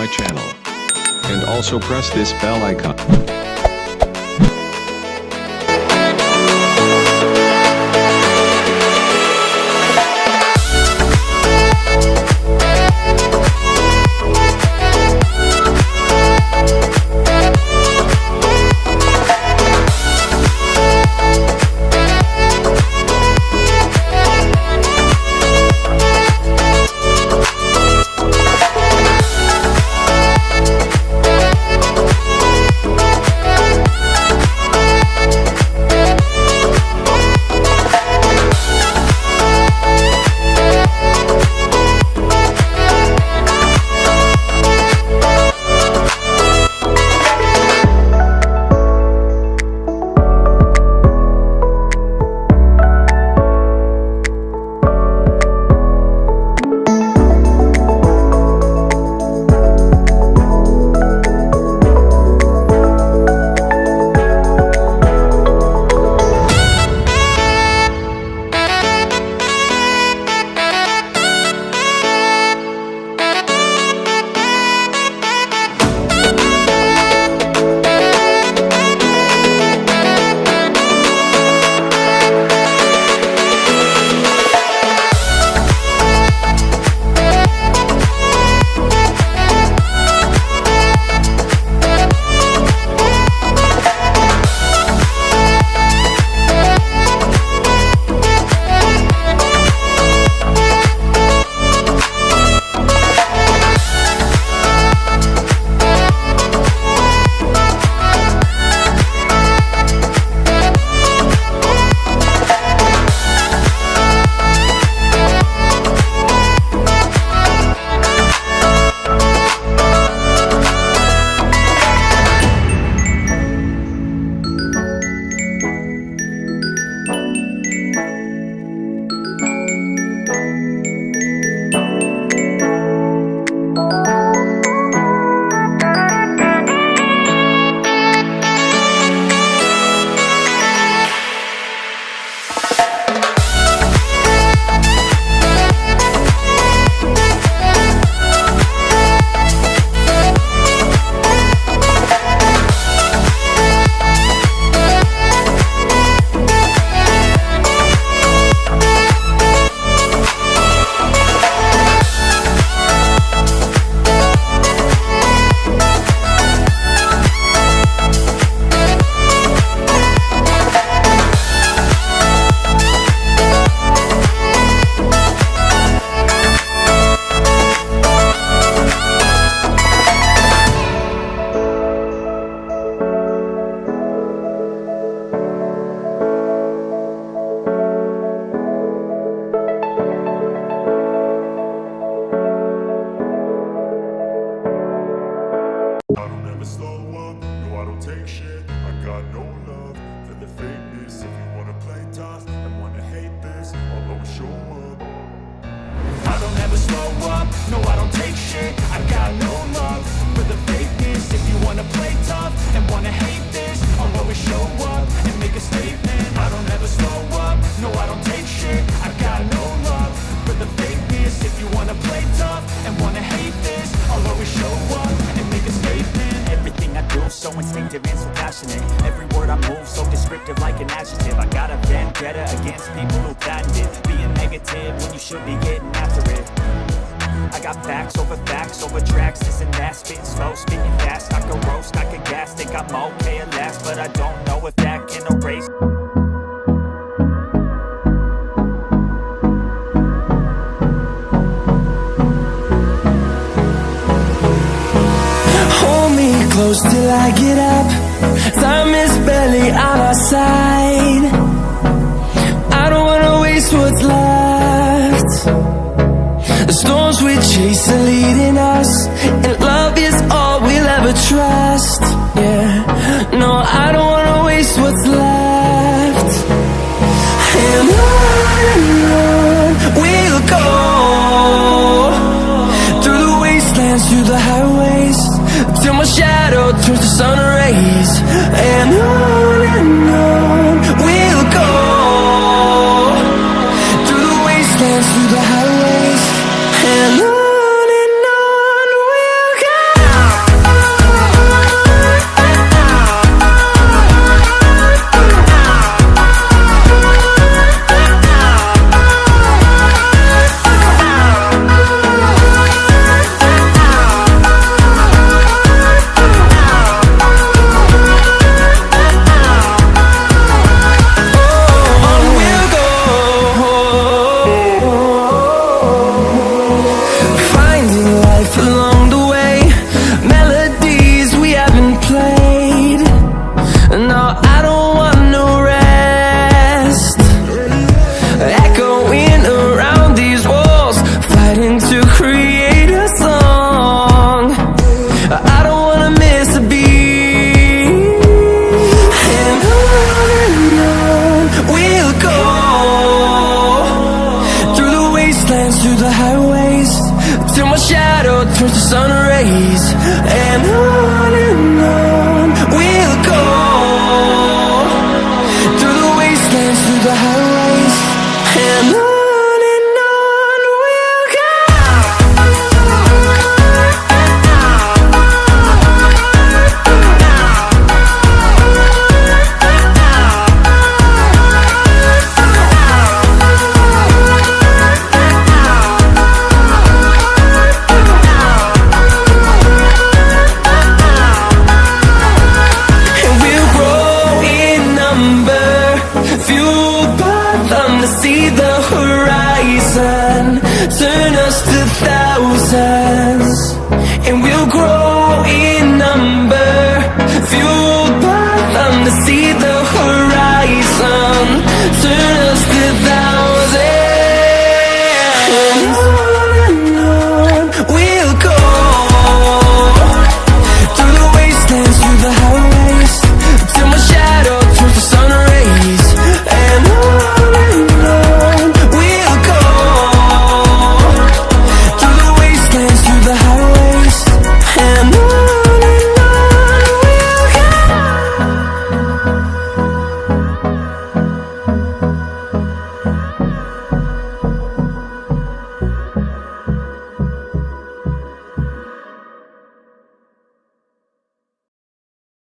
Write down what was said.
my channel. And also press this bell icon. No, I don't take shit, I got no love for the fakeness. If you wanna play tough and wanna hate this, I'll always show up and make a statement. I don't ever slow up, no, I don't take shit, I got no love for the fakeness. If you wanna play tough and wanna hate this, I'll always show up and make a statement. Everything I do, so instinctive and so passionate. Every word I move, so descriptive like an adjective. I got a vendetta against people who patented being negative when you should be getting after it. I got facts over tracks, this and that. Spitting slow, speaking fast, I can roast, I can gas. Think I'm okay at last, but I don't know if that can erase. Hold me close till I get up. Time is barely on our side. I don't wanna waste what's left. The storms we chase are leading us, and love is all we'll ever trust. Yeah, no, I don't wanna waste what's left. And on we'll go, through the wastelands, through the highways, till my shadow turns to sun